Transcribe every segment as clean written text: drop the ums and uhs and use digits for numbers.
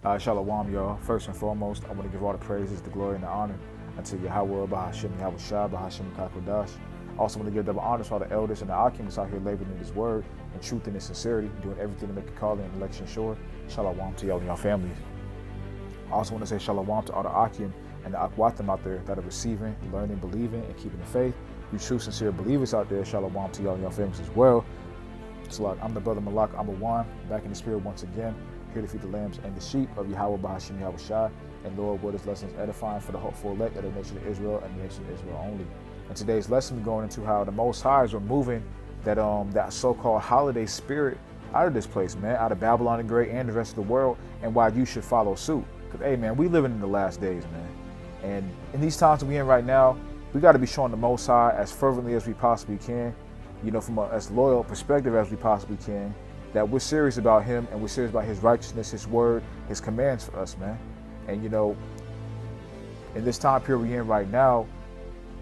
Shalom, y'all. First and foremost, I want to give all the praises, the glory, and the honor unto Yahweh, Bahashim, Yahweh Shah, Bahashim, Kakodash. Also want to give double honor to all the elders and the Akims out here laboring in His word in truth and in sincerity, doing everything to make a calling and election sure. Shalom to y'all and y'all families. I also want to say shalom to all the Akim and the Akwatim out there that are receiving, learning, believing, and keeping the faith. You true, sincere believers out there, shalom to y'all and y'all families as well. So like, I'm the brother Malak Amawan, back in the spirit once again, here to feed the lambs and the sheep of Yahweh Bahashim Yahweh Shai, and Lord, what is lessons edifying for the hopeful elect of the nation of Israel and the nation of Israel only. In today's lesson, we're going into how the Most High is removing that so-called holiday spirit out of this place, man, out of Babylon the Great and the rest of the world, and why you should follow suit. Because, hey, man, we living in the last days, man. And in these times that we're in right now, we got to be showing the Most High as fervently as we possibly can, you know, from as loyal perspective as we possibly can, that we're serious about Him and we're serious about His righteousness, His word, His commands for us, man. And, you know, in this time period we're in right now,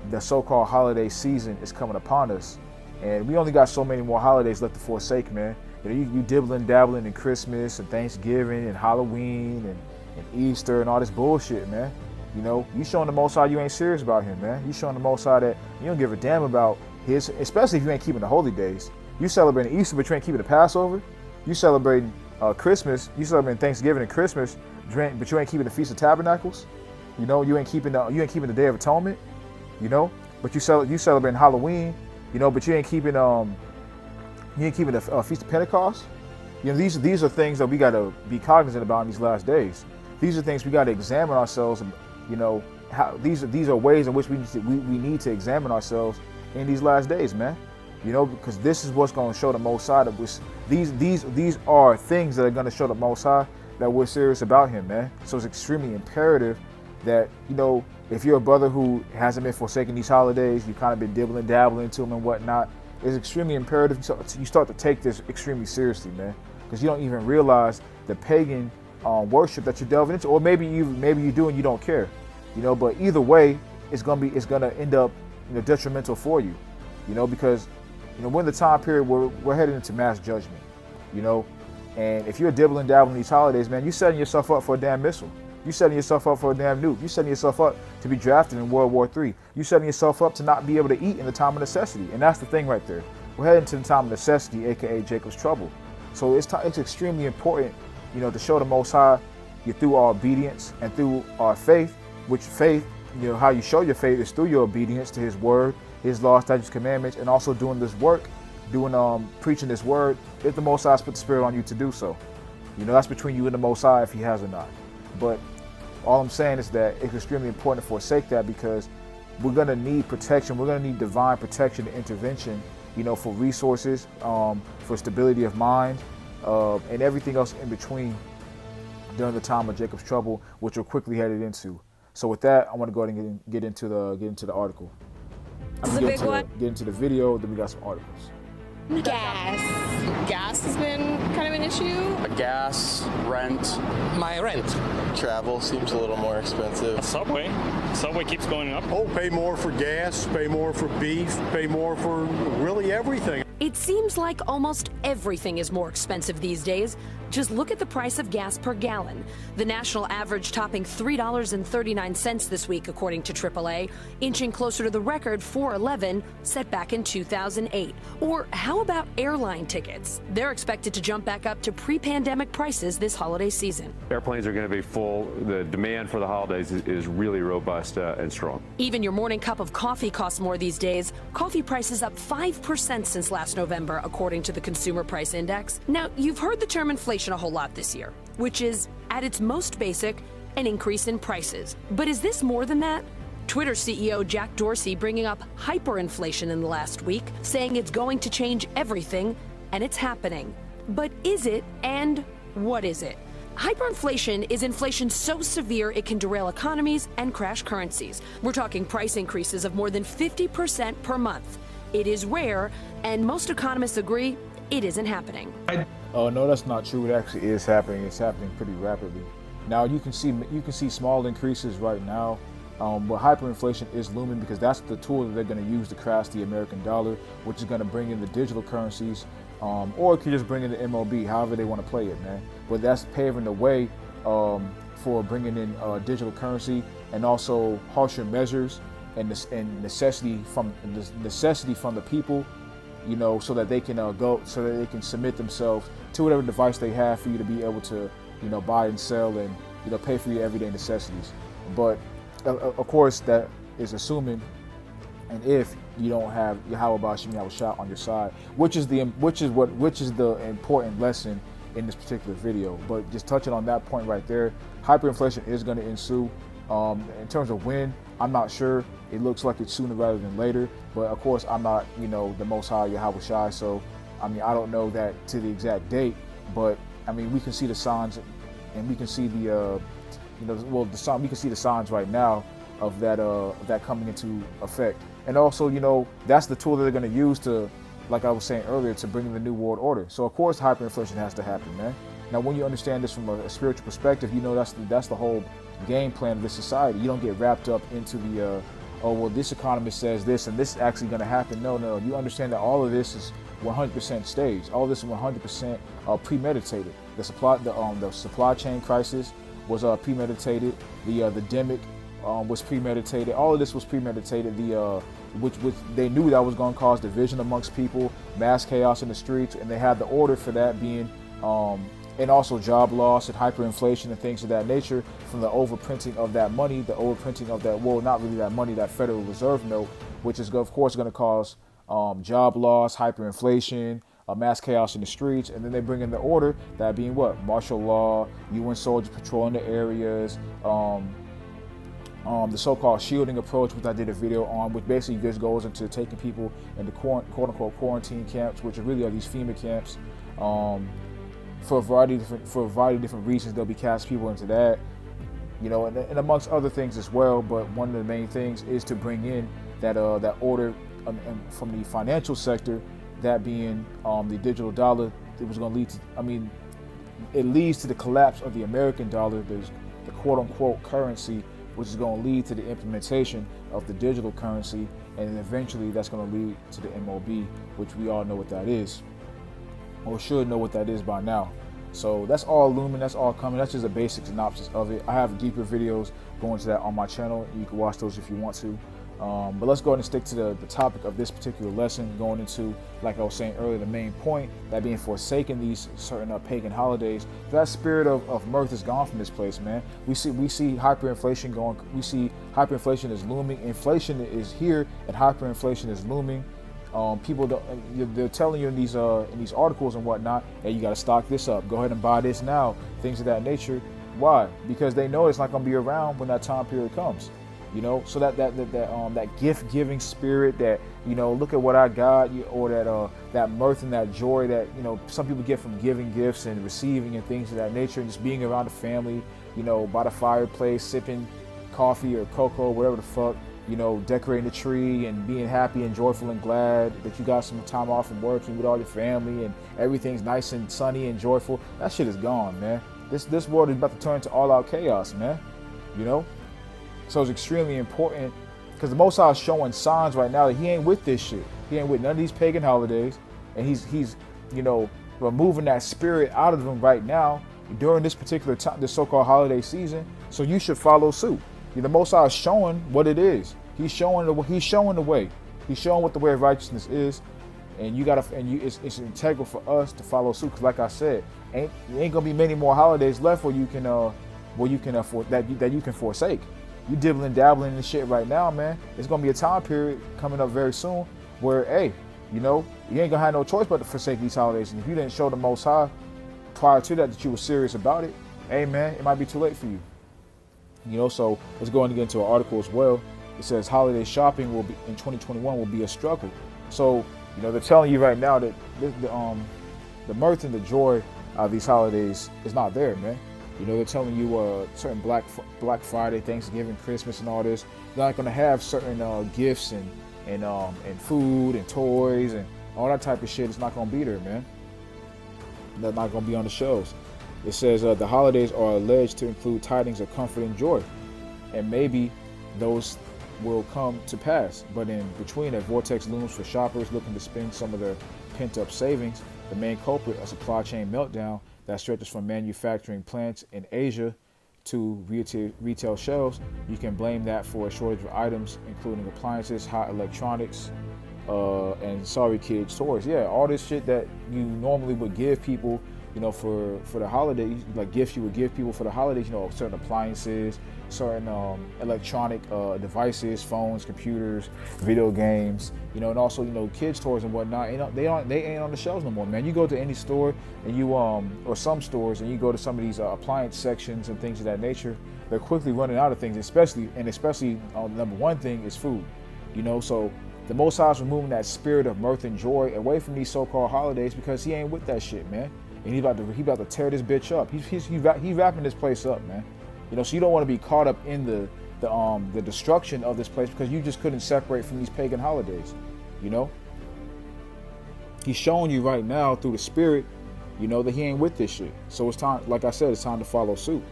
the so-called holiday season is coming upon us. And we only got so many more holidays left to forsake, man. You know, you dibbling, dabbling in Christmas and Thanksgiving and Halloween and Easter and all this bullshit, man. You know, you showing the Most High you ain't serious about Him, man. You showing the Most High that you don't give a damn about His, especially if you ain't keeping the holy days. You celebrating Easter, but you ain't keeping the Passover. You celebrating Christmas. You celebrating Thanksgiving and Christmas, but you ain't keeping the Feast of Tabernacles. You know, you ain't keeping the Day of Atonement. You know, but you celebrating Halloween. You know, but you ain't keeping the Feast of Pentecost. You know, these are things that we got to be cognizant about in these last days. These are things we got to examine ourselves. You know, how these are ways in which we need to examine ourselves in these last days, man. You know, because this is what's going to show the Most High that these are things that are going to show the Most High that we're serious about Him, man. So it's extremely imperative that, you know, if you're a brother who hasn't been forsaking these holidays, you've kind of been dibbling, dabbling into them and whatnot, it's extremely imperative you start to take this extremely seriously, man, because you don't even realize the pagan worship that you're delving into, or maybe you do and you don't care, you know. But either way, it's gonna end up, you know, detrimental for you, you know, because, you know, we're in the time period where we're heading into mass judgment, you know, and if you're dibbling, dabbling these holidays, man, you're setting yourself up for a damn missile. You're setting yourself up for a damn nuke. You're setting yourself up to be drafted in World War III. You're setting yourself up to not be able to eat in the time of necessity. And that's the thing right there. We're heading to the time of necessity, aka Jacob's trouble. So it's extremely important, you know, to show the Most High through our obedience and through our faith, which faith, you know, how you show your faith is through your obedience to His word, His laws, statutes, commandments, and also doing this work, preaching this word, if the Most High's put the Spirit on you to do so. You know, that's between you and the Most High if He has or not. But all I'm saying is that it's extremely important to forsake that, because we're going to need protection. We're going to need divine protection and intervention, you know, for resources, for stability of mind, and everything else in between during the time of Jacob's trouble, which we're quickly headed into. So with that, I want to go ahead and get into the article. I'm going to get into the video, then we got some articles. Gas has been kind of an issue. Gas, rent. My rent. Travel seems a little more expensive. Subway keeps going up. Oh, pay more for gas, pay more for beef, pay more for really everything. It seems like almost everything is more expensive these days. Just look at the price of gas per gallon. The national average topping $3.39 this week, according to AAA, inching closer to the record $4.11 set back in 2008. Or how about airline tickets? They're expected to jump back up to pre-pandemic prices this holiday season. Airplanes are going to be full. The demand for the holidays is really robust and strong. Even your morning cup of coffee costs more these days. Coffee prices up 5% since last November, according to the Consumer Price Index. Now, you've heard the term inflation a whole lot this year, which is, at its most basic, an increase in prices. But is this more than that? Twitter CEO Jack Dorsey bringing up hyperinflation in the last week, saying it's going to change everything, and it's happening. But is it, and what is it? Hyperinflation is inflation so severe it can derail economies and crash currencies. We're talking price increases of more than 50% per month. It is rare, and most economists agree it isn't happening. Oh no, that's not true. It actually is happening. It's happening pretty rapidly. Now you can see small increases right now, but hyperinflation is looming, because that's the tool that they're going to use to crash the American dollar, which is going to bring in the digital currencies, or it could just bring in the MOB, however they want to play it, man. But that's paving the way for bringing in digital currency, and also harsher measures and necessity from the people, you know, so that they can so that they can submit themselves to whatever device they have for you to be able to, you know, buy and sell and, you know, pay for your everyday necessities. But of course, that is assuming and if you don't have Yahweh Ba'Shem Yahushua on your side, which is the important lesson in this particular video. But just touching on that point right there, hyperinflation is going to ensue. In terms of when, I'm not sure. It looks like it's sooner rather than later. But of course, I'm not, you know, the Most High Yahushua, so I mean, I don't know that to the exact date. But I mean, we can see the signs, and we can see the, you know, well, we can see the signs right now of that coming into effect. And also, you know, that's the tool that they're going to use to, like I was saying earlier, to bring in the new world order. So of course, hyperinflation has to happen, man. Now, when you understand this from a spiritual perspective, you know that's the whole game plan of this society. You don't get wrapped up into the, oh well, this economist says this and this is actually going to happen. No, you understand that all of this is 100% staged. All of this is 100% premeditated. The supply chain crisis was premeditated. The demic was premeditated. All of this was premeditated. Which they knew that was going to cause division amongst people, mass chaos in the streets, and they had the order for that being, and also job loss and hyperinflation and things of that nature from the overprinting of that money, the overprinting of that, well, not really that money, that Federal Reserve note, which is of course going to cause job loss, hyperinflation, mass chaos in the streets. And then they bring in the order, that being what? Martial law, UN soldiers patrolling the areas, the so-called shielding approach, which I did a video on, which basically just goes into taking people into quote-unquote quarantine camps, which really are these FEMA camps. For a variety of different reasons, they'll be casting people into that, you know, and amongst other things as well. But one of the main things is to bring in that order from the financial sector, that being the digital dollar. It was going to lead to, I mean, it leads to the collapse of the American dollar. There's the quote-unquote currency, which is going to lead to the implementation of the digital currency, and then eventually that's going to lead to the MOB, which we all know what that is, or should know what that is by now. So that's all looming, that's all coming. That's just a basic synopsis of it. I have deeper videos going to that on my channel. You can watch those if you want to. But let's go ahead and stick to the topic of this particular lesson, going into, like I was saying earlier, the main point, that being forsaking these certain pagan holidays. That spirit of mirth is gone from this place, man. We see hyperinflation going. We see hyperinflation is looming. Inflation is here, and hyperinflation is looming. People, they're telling you in these articles and whatnot, hey, you got to stock this up. Go ahead and buy this now. Things of that nature. Why? Because they know it's not going to be around when that time period comes. You know, so that gift giving spirit, that, you know, look at what I got, or that mirth and that joy that, you know, some people get from giving gifts and receiving and things of that nature, and just being around the family, you know, by the fireplace, sipping coffee or cocoa, whatever the fuck, you know, decorating the tree and being happy and joyful and glad that you got some time off from working with all your family and everything's nice and sunny and joyful. That shit is gone, man. This world is about to turn into all-out chaos, man. You know. So it's extremely important, because the Most High is showing signs right now that he ain't with this shit. He ain't with none of these pagan holidays, and he's you know, removing that spirit out of them right now during this particular time, this so-called holiday season. So you should follow suit. The Most High is showing what it is. He's showing the way. He's showing what the way of righteousness is, and it's integral for us to follow suit. Because like I said, there ain't gonna be many more holidays left where you can afford that you can forsake. You dibbling dabbling in shit right now, man. It's gonna be a time period coming up very soon where, hey, you know, you ain't gonna have no choice but to forsake these holidays. And if you didn't show the Most High prior to that you were serious about it, hey man, it might be too late for you. You know, so let's go and get into an article as well. It says holiday shopping will be in 2021 will be a struggle. So, you know, they're telling you right now that the mirth and the joy of these holidays is not there, man. You know, they're telling you certain Black Friday, Thanksgiving, Christmas, and all this. They're not going to have certain gifts and food and toys and all that type of shit. It's not going to be there, man. They're not going to be on the shelves. It says the holidays are alleged to include tidings of comfort and joy, and maybe those will come to pass. But in between, a vortex looms for shoppers looking to spend some of their pent-up savings. The main culprit, a supply chain meltdown, that stretches from manufacturing plants in Asia to retail shelves, you can blame that for a shortage of items, including appliances, hot electronics, and sorry kids, toys. Yeah, all this shit that you normally would give people, for the holidays, like gifts you would give people for the holidays, certain appliances, certain electronic devices, phones, computers, video games, and also, kids toys and whatnot. They ain't on the shelves no more, man. You go to any store and you or some stores and you go to some of these appliance sections and things of that nature, they're quickly running out of things, especially number one thing is food, so the Most High is removing that spirit of mirth and joy away from these so-called holidays because he ain't with that shit, man. And he about to tear this bitch up. He's wrapping this place up, man. So you don't want to be caught up in the destruction of this place because you just couldn't separate from these pagan holidays. He's showing you right now through the spirit, that he ain't with this shit. So it's time, like I said, it's time to follow suit.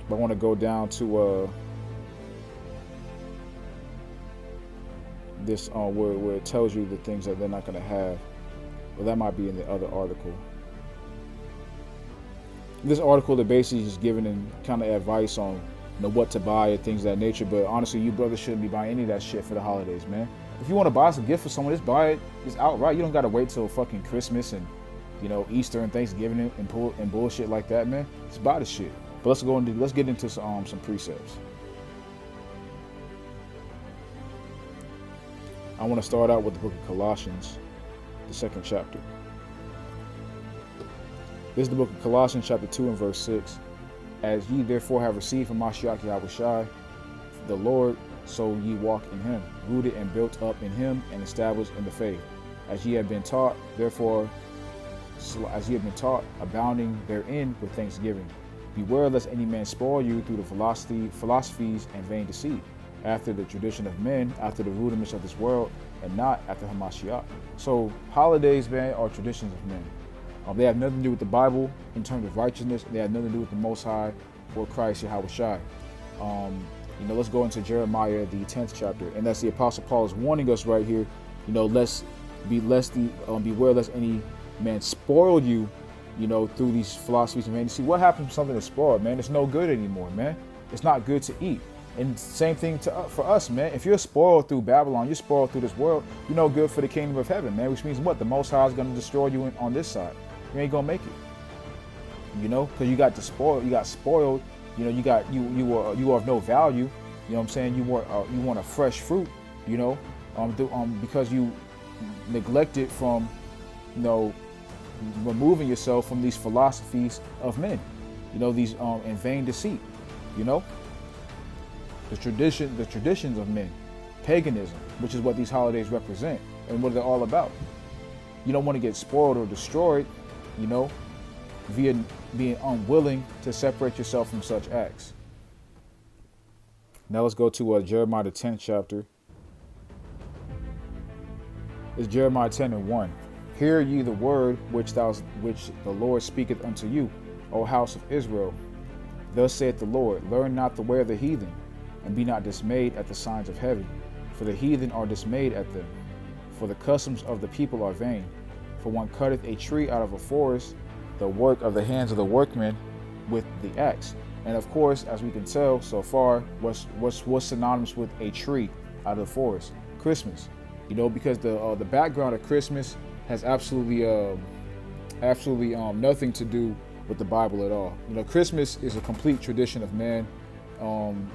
But I want to go down to this where it tells you the things that they're not going to have. Well, that might be in the other article. This article, they're basically just giving them kind of advice on what to buy and things of that nature. But honestly, you brothers shouldn't be buying any of that shit for the holidays, man. If you want to buy some gift for someone, just buy it. It's outright. You don't got to wait till fucking Christmas and Easter and Thanksgiving and bullshit like that, man. Just buy the shit. But let's get into some precepts. I want to start out with the book of Colossians, the 2nd chapter. This is the book of Colossians chapter 2 and verse 6. As ye therefore have received from Mashiach Yahushai, the Lord, so ye walk in him, rooted and built up in him and established in the faith. As ye have been taught, abounding therein with thanksgiving. Beware lest any man spoil you through the philosophies and vain deceit, after the tradition of men, after the rudiments of this world, and not after Hamashiach. So holidays, man, are traditions of men. They have nothing to do with the Bible in terms of righteousness. They have nothing to do with the Most High or Christ Yahushai. Let's go into Jeremiah, the 10th chapter, and that's the Apostle Paul is warning us right here. Beware lest any man spoil you, through these philosophies and vain. See what happens when something is spoiled, man? It's no good anymore, man. It's not good to eat. And same thing for us, man. If you're spoiled through Babylon, you're spoiled through this world, you're no good for the kingdom of heaven, man. Which means what? The Most High is going to destroy you on this side. You ain't gonna make it, because you got spoiled. You are of no value. You know what I'm saying? You want a fresh fruit, because you neglected from, removing yourself from these philosophies of men, these in vain deceit, the traditions of men, paganism, which is what these holidays represent and what they're all about. You don't want to get spoiled or destroyed, via being unwilling to separate yourself from such acts. Now let's go to Jeremiah the 10th chapter. It's Jeremiah 10 and 1. Hear ye the word which the Lord speaketh unto you, O house of Israel. Thus saith the Lord, learn not the way of the heathen, and be not dismayed at the signs of heaven. For the heathen are dismayed at them. For the customs of the people are vain. For one cutteth a tree out of a forest, the work of the hands of the workmen with the axe. And of course, as we can tell so far, what's synonymous with a tree out of the forest? Christmas. Because the background of Christmas has absolutely nothing to do with the Bible at all. Christmas is a complete tradition of man, and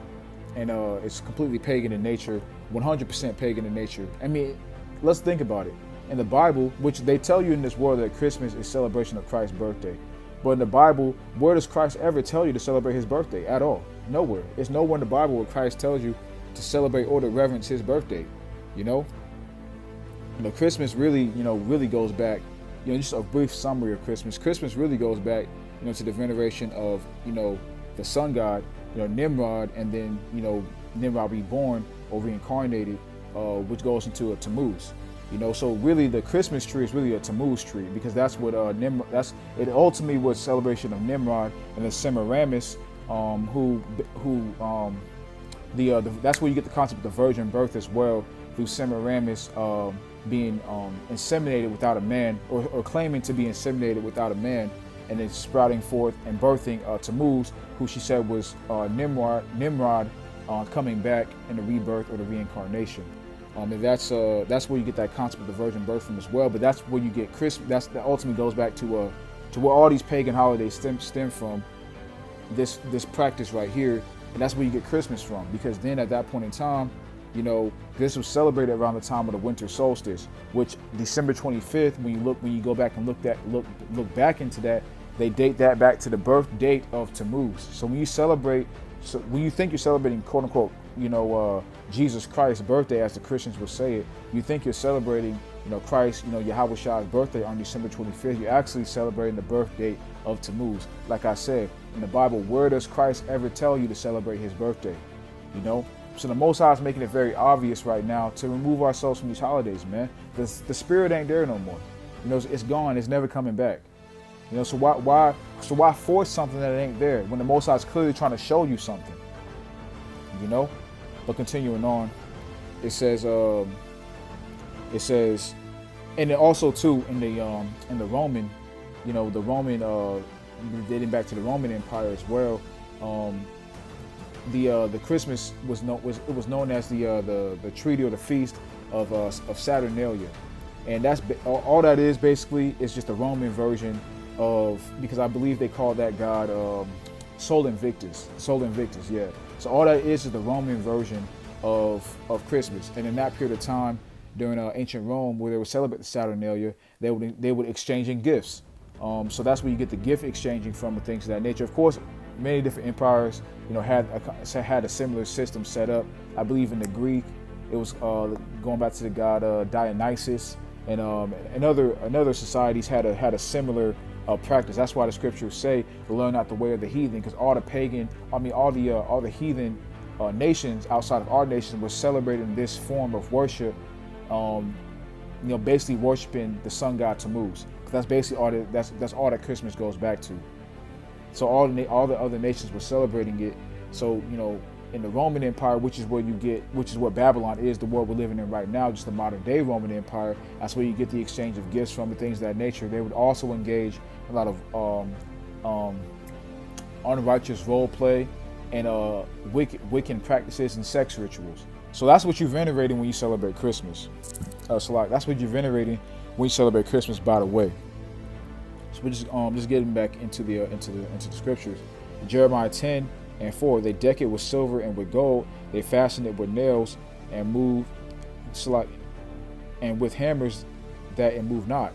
it's completely pagan in nature, 100% pagan in nature. I mean, let's think about it. In the Bible, which they tell you in this world that Christmas is celebration of Christ's birthday. But in the Bible, where does Christ ever tell you to celebrate his birthday at all? Nowhere. It's nowhere in the Bible where Christ tells you to celebrate or to reverence his birthday. Christmas really, really goes back, just a brief summary of Christmas. Christmas really goes back, to the veneration of, the sun god, Nimrod, and then, Nimrod reborn or reincarnated, which goes into a Tammuz. So really the Christmas tree is really a Tammuz tree, because that's what it ultimately was celebration of Nimrod and the Semiramis, that's where you get the concept of the virgin birth as well, through Semiramis, being inseminated without a man, or claiming to be inseminated without a man, and then sprouting forth and birthing Tammuz, who she said was Nimrod coming back in the rebirth or the reincarnation. And that's where you get that concept of the virgin birth from as well. But that's where you get Christmas. That ultimately goes back to where all these pagan holidays stem from. This practice right here, and that's where you get Christmas from. Because then at that point in time, you know, this was celebrated around the time of the winter solstice, which December 25th. When you go back and look back into that, they date that back to the birth date of Tammuz. So when you think you're celebrating, quote unquote, you know, Jesus Christ's birthday, as the Christians would say it, you think you're celebrating, you know, Christ, you know, Yahweh Shah's birthday on December 25th. You're actually celebrating the birth date of Tammuz. Like I said, in the Bible, where does Christ ever tell you to celebrate his birthday? You know? So the Most High is making it very obvious right now to remove ourselves from these holidays, man. The spirit ain't there no more. You know, it's gone. It's never coming back. You know, so why force something that ain't there when the Most High is clearly trying to show you something? You know? But continuing on, it says, and then also too in the Roman, you know, the Roman, dating back to the Roman Empire as well. The Christmas was known as the treaty or the feast of Saturnalia, and that's all that is basically. Is just a Roman version of, because I believe they call that god Sol Invictus, yeah. So all that is the Roman version of Christmas. And in that period of time during ancient Rome, where they would celebrate the Saturnalia, they would exchanging gifts. So that's where you get the gift exchanging from, and things of that nature. Of course, many different empires, you know, had a similar system set up. I believe in the Greek, it was going back to the god Dionysus, and other societies had a similar practice. That's why the scriptures say to learn not the way of the heathen, because all the heathen nations outside of our nation were celebrating this form of worship. You know, basically worshiping the sun god Tammuz. That's basically that's all that Christmas goes back to. So all the other nations were celebrating it. So, you know, in the Roman Empire, which is what Babylon is, the world we're living in right now, just the modern day Roman Empire, that's where you get the exchange of gifts from and things of that nature. They would also engage a lot of unrighteous role play and Wiccan practices and sex rituals. So that's what you're venerating when you celebrate Christmas. That's what you're venerating when you celebrate Christmas, by the way. So we're just getting back into the scriptures. Jeremiah 10:4, they deck it with silver and with gold, they fasten it with nails and move and with hammers that and move not.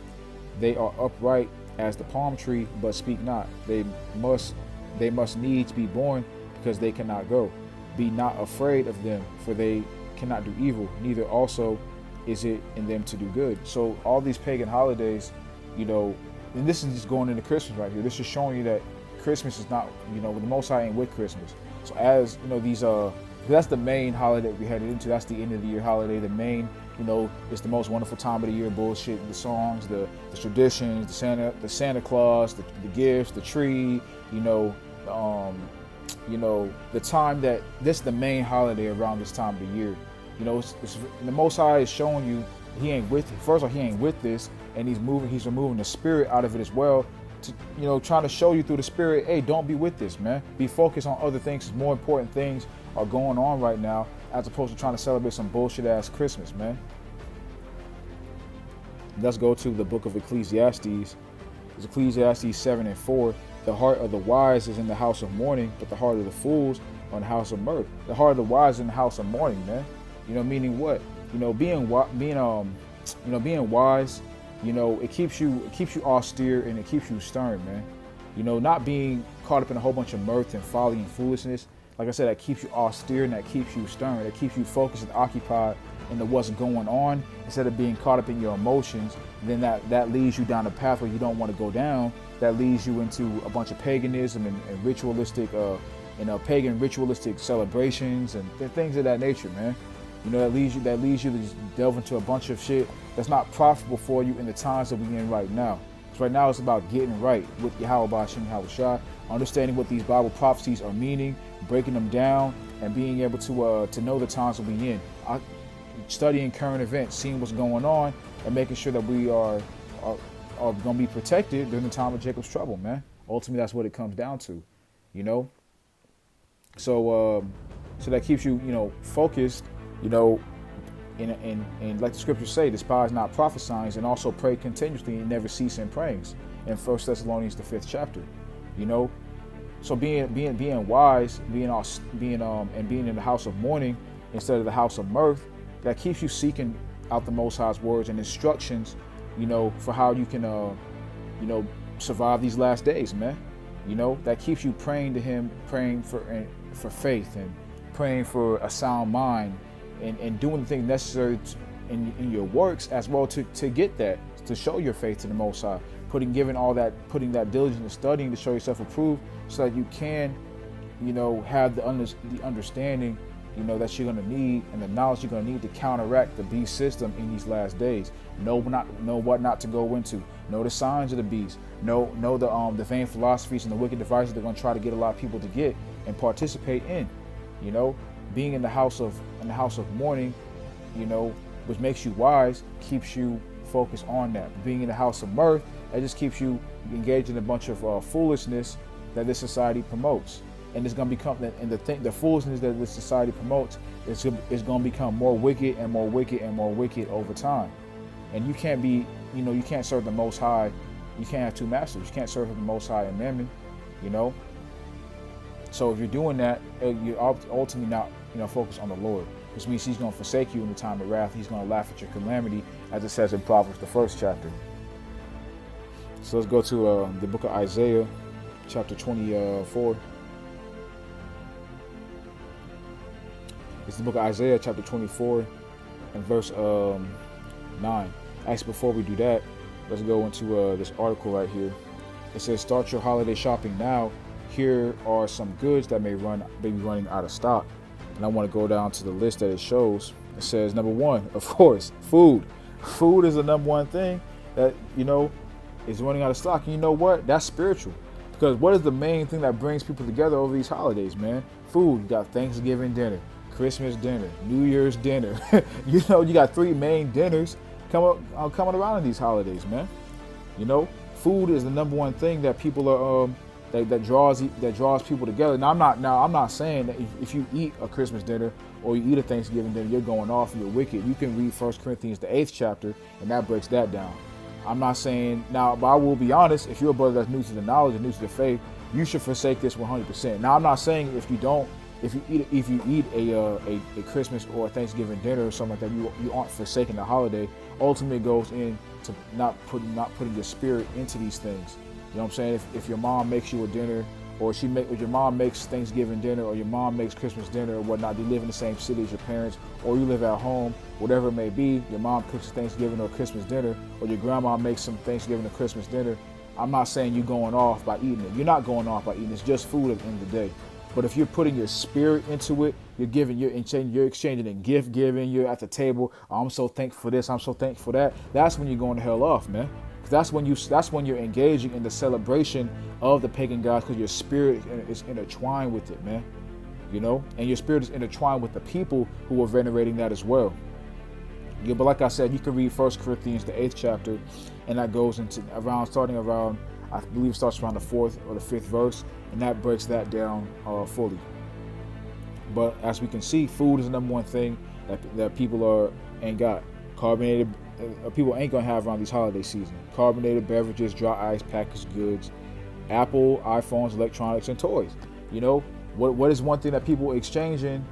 They are upright as the palm tree, but speak not. They must needs be born, because they cannot go. Be not afraid of them, for they cannot do evil, neither also is it in them to do good. So all these pagan holidays, you know, and this is just going into Christmas right here. This is showing you that Christmas is not, you know, the Most High ain't with Christmas. So as you know, these that's the main holiday we headed into. That's the end of the year holiday. The main, you know, it's the most wonderful time of the year. Bullshit, the songs, the traditions, the Santa Claus, the gifts, the tree. You know, the time that this is the main holiday around this time of the year. You know, the Most High is showing you he ain't with. First of all, he ain't with this, and he's removing the spirit out of it as well. To, you know, trying to show you through the spirit, hey, don't be with this, man. Be focused on other things. More important things are going on right now, as opposed to trying to celebrate some bullshit ass Christmas, man. Let's go to the book of Ecclesiastes. It's Ecclesiastes 7:4. The heart of the wise is in the house of mourning, but the heart of the fools are in the house of mirth. The heart of the wise is in the house of mourning, man. You know, meaning what? You know, being wise. You know, it keeps you austere and it keeps you stern, man. You know, not being caught up in a whole bunch of mirth and folly and foolishness. Like I said, that keeps you austere and that keeps you stern. That keeps you focused and occupied into what's going on, instead of being caught up in your emotions. Then that leads you down a path where you don't want to go down. That leads you into a bunch of paganism and ritualistic, pagan ritualistic celebrations and things of that nature, man. You know, that leads you to just delve into a bunch of shit that's not profitable for you in the times that we're in right now. So right now it's about getting right with Yahweh Ba'Shem Yahweh Shah, understanding what these Bible prophecies are meaning, breaking them down, and being able to know the times that we're in. studying current events, seeing what's going on, and making sure that we are going to be protected during the time of Jacob's trouble, man. Ultimately, that's what it comes down to, you know. So that keeps you, focused, and like the scriptures say, despise not prophesying, and also pray continuously and never cease in prayings. In 1 Thessalonians, the 5th chapter, So being wise, being in the house of mourning instead of the house of mirth, that keeps you seeking out the Most High's words and instructions, for how you can, survive these last days, man. That keeps you praying to Him, praying for faith and praying for a sound mind, and doing the things necessary in your works as well to get that, to show your faith to the Most High, putting that diligence and studying to show yourself approved, so that you can, have the understanding, that you're going to need, and the knowledge you're going to need to counteract the beast system in these last days. Know what not to go into. Know the signs of the beast. Know the vain philosophies and the wicked devices they're going to try to get a lot of people to get and participate in. Being in the house of mourning, which makes you wise, keeps you focused on that. Being in the house of mirth, that just keeps you engaged in a bunch of foolishness that this society promotes. And it's going to become, the foolishness that this society promotes is going to become more wicked and more wicked and more wicked over time. And you can't be, you can't serve the Most High. You can't have two masters. You can't serve the Most High and Mammon, So if you're doing that, you're ultimately not, focused on the Lord, which means He's going to forsake you in the time of wrath. He's going to laugh at your calamity, as it says in Proverbs, the 1st chapter. So let's go to the book of Isaiah, chapter 24. It's the book of Isaiah, chapter 24, and verse 9. Actually, before we do that, let's go into this article right here. It says, start your holiday shopping now. Here are some goods that may be running out of stock. And I want to go down to the list that it shows. It says, number 1, of course, food. Food is the number one thing that, is running out of stock. And you know what? That's spiritual. Because what is the main thing that brings people together over these holidays, man? Food. You got Thanksgiving dinner, Christmas dinner, New Year's dinner. You got 3 main dinners coming around in these holidays, man. Food is the number one thing that people are that draws people together. Now I'm not saying that if you eat a Christmas dinner or you eat a Thanksgiving dinner, you're going off and you're wicked. You can read 1 Corinthians, the 8th chapter, and that breaks that down. I'm not saying now, but I will be honest, if you're a brother that's new to the knowledge and new to the faith, you should forsake this 100%. Now I'm not saying if you eat a Christmas or a Thanksgiving dinner or something like that, you aren't forsaking the holiday. Ultimately, it goes into not putting your spirit into these things. You know what I'm saying? If your mom makes you a dinner, or if your mom makes Thanksgiving dinner, or your mom makes Christmas dinner or whatnot, you live in the same city as your parents, or you live at home, whatever it may be, your mom cooks Thanksgiving or Christmas dinner, or your grandma makes some Thanksgiving or Christmas dinner. I'm not saying you're going off by eating it. You're not going off by eating it. It's just food at the end of the day. But if you're putting your spirit into it, you're exchanging in gift giving, you're at the table, oh, I'm so thankful for this, I'm so thankful for that. That's when you're going to hell off, man. That's when you're engaging in the celebration of the pagan gods, because your spirit is intertwined with it, man. And your spirit is intertwined with the people who are venerating that as well. Yeah, but like I said, you can read 1 Corinthians, the 8th chapter, and that goes into starting around, I believe it starts around the 4th or the 5th verse, and that breaks that down fully. But as we can see, food is the number one thing that people ain't got. Carbonated, people ain't gonna have around these holiday season. Carbonated beverages, dry ice, packaged goods, Apple, iPhones, electronics, and toys. What is one thing that people exchanging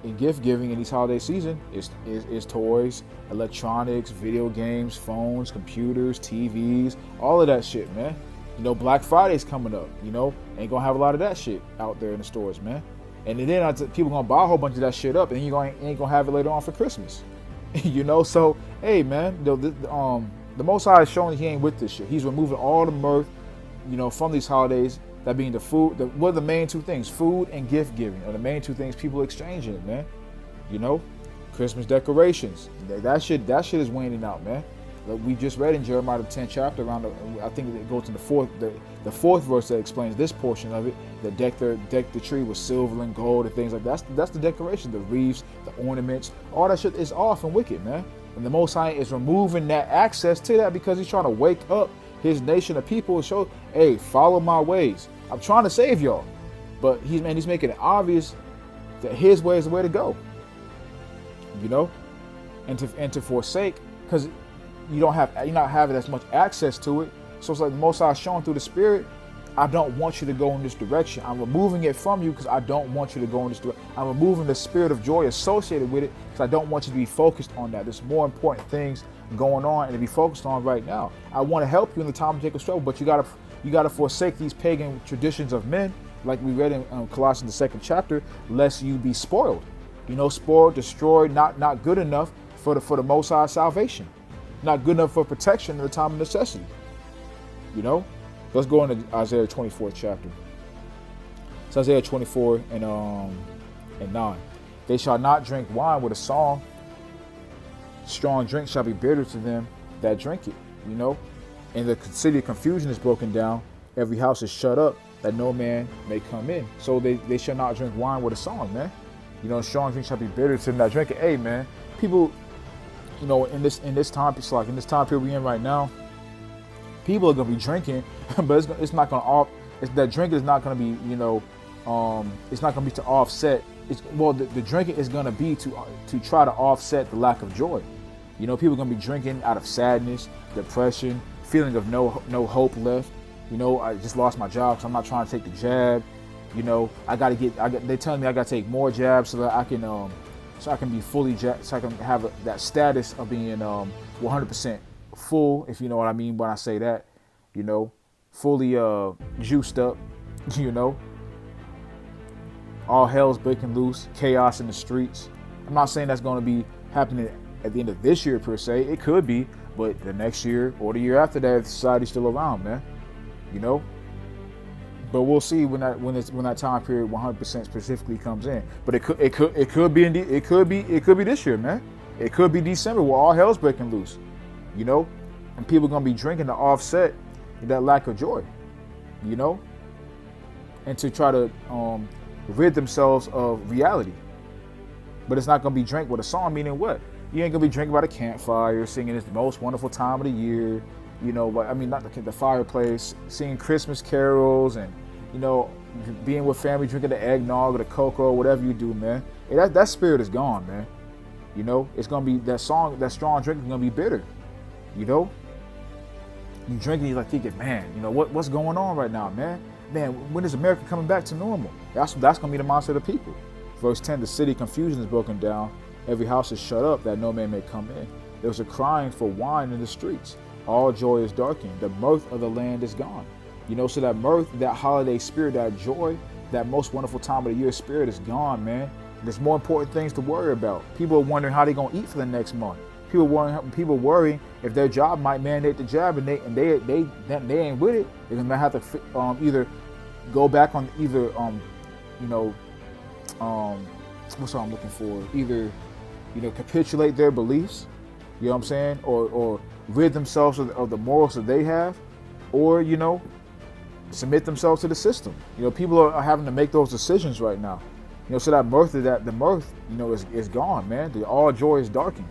in gift giving in these holiday season is toys, electronics, video games, phones, computers, TVs, all of that shit, man. Black Friday's coming up, ain't gonna have a lot of that shit out there in the stores, man. And then people gonna buy a whole bunch of that shit up, and you ain't gonna have it later on for Christmas. So hey, man, the Most High is showing He ain't with this shit. He's removing all the mirth, from these holidays. That being the food. What are the main 2 things? Food and gift giving are the main 2 things people exchanging, man. Christmas decorations. That shit is waning out, man. We just read in Jeremiah the 10th chapter around I think it goes to the fourth verse that explains this portion of it. That deck the tree with silver and gold and things like that. That's the decoration, the wreaths, the ornaments, all that shit is off and wicked, man. And the Most High is removing that access to that because he's trying to wake up his nation of people and show, hey, follow my ways. I'm trying to save y'all. But he's making it obvious that his way is the way to go. You know? And to forsake, because you're not having as much access to it. So it's like the Most High showing through the Spirit, I don't want you to go in this direction. I'm removing it from you because I don't want you to go in this direction. I'm removing the spirit of joy associated with it because I don't want you to be focused on that. There's more important things going on and to be focused on right now. I want to help you in the time of Jacob's trouble, but you gotta forsake these pagan traditions of men, like we read in Colossians the 2nd chapter, lest you be spoiled. You know, spoiled, destroyed, not good enough for the Most High salvation, not good enough for protection in the time of necessity. You know. Let's go into Isaiah 24th chapter. It's Isaiah 24 and 9. They shall not drink wine with a song. Strong drink shall be bitter to them that drink it. You know, and the city of confusion is broken down. Every house is shut up that no man may come in. So they shall not drink wine with a song, man. You know, strong drink shall be bitter to them that drink it. Hey, man, people, you know, in this time, it's like in this time period we're in right now. People are gonna be drinking, but it's not gonna that drinking is not gonna be, you know, it's not gonna be to offset. The drinking is gonna be to try to offset the lack of joy. You know, people are gonna be drinking out of sadness, depression, feeling of no hope left. You know, I just lost my job, so I'm not trying to take the jab. You know, they're telling me I gotta take more jabs so that I can be fully jabbed, so I can have that status of being 100%. Full, if you know what I mean when I say that, you know, fully juiced up, you know, all hell's breaking loose, chaos in the streets. I'm not saying that's going to be happening at the end of this year per se. It could be, but the next year or the year after that, if society's still around, man, you know. But we'll see when that time period 100% specifically comes in. But it could be this year, man. It could be December where all hell's breaking loose. You know, and people are going to be drinking to offset that lack of joy, you know, and to try to rid themselves of reality. But it's not going to be drink with a song, meaning what? You ain't going to be drinking by the campfire, singing it's the most wonderful time of the year, you know, but I mean, not the fireplace, singing Christmas carols and, you know, being with family, drinking the eggnog or the cocoa, whatever you do, man. Hey, that spirit is gone, man. You know, it's going to be that strong drink is going to be bitter. You know, you drinking, you're like thinking, man, you know what's going on right now, man. When is America coming back to normal? That's gonna be the mindset of people. Verse 10: the city confusion is broken down. Every house is shut up that no man may come in. There's a crying for wine in the streets. All joy is darkened. The mirth of the land is gone. You know, so that mirth, that holiday spirit, that joy, that most wonderful time of the year spirit is gone, man. There's more important things to worry about. People are wondering how they're gonna eat for the next month. People worrying if their job might mandate the jab and they ain't with it. They're gonna have to either go back on what's what I'm looking for? Either, you know, capitulate their beliefs, you know what I'm saying, or rid themselves of the morals that they have, or, you know, submit themselves to the system. You know, people are having to make those decisions right now. You know, so the mirth, you know, is gone, man. All joy is darkened.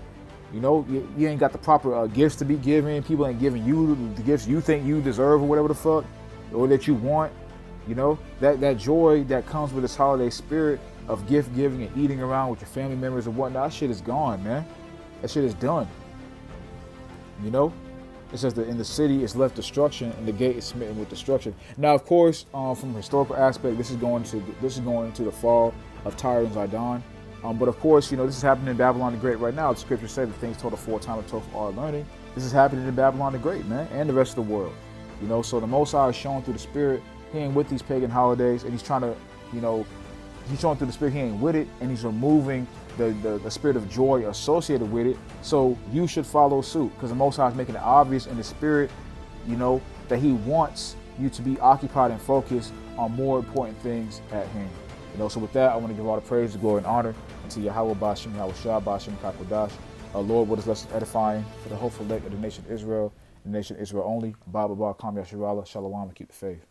You know, you ain't got the proper gifts to be given. People ain't giving you the gifts you think you deserve or whatever the fuck, or that you want. You know, that joy that comes with this holiday spirit of gift giving and eating around with your family members and whatnot, that shit is gone, man. That shit is done. You know, it says that in the city is left destruction and the gate is smitten with destruction. Now, of course, from a historical aspect, this is going into the fall of Tyre and Zidon. But of course, you know, this is happening in Babylon the Great right now. The scriptures say that things told aforetime and told for our learning. This is happening in Babylon the Great, man, and the rest of the world. You know, so the Most High is showing through the Spirit. He ain't with these pagan holidays, and he's trying to, you know, he's showing through the Spirit he ain't with it, and he's removing the spirit of joy associated with it. So you should follow suit, because the Most High is making it obvious in the Spirit, you know, that he wants you to be occupied and focused on more important things at hand. You know, so with that, I want to give all the praise, glory, and honor to Yahweh Bashim, Yahweh Shah, Bashim Kakodash. Lord, what is lesson edifying for the hopeful elect of the nation of Israel, and the nation of Israel only. Blah, blah, blah. Kam Yasharala, Shalom, and keep the faith.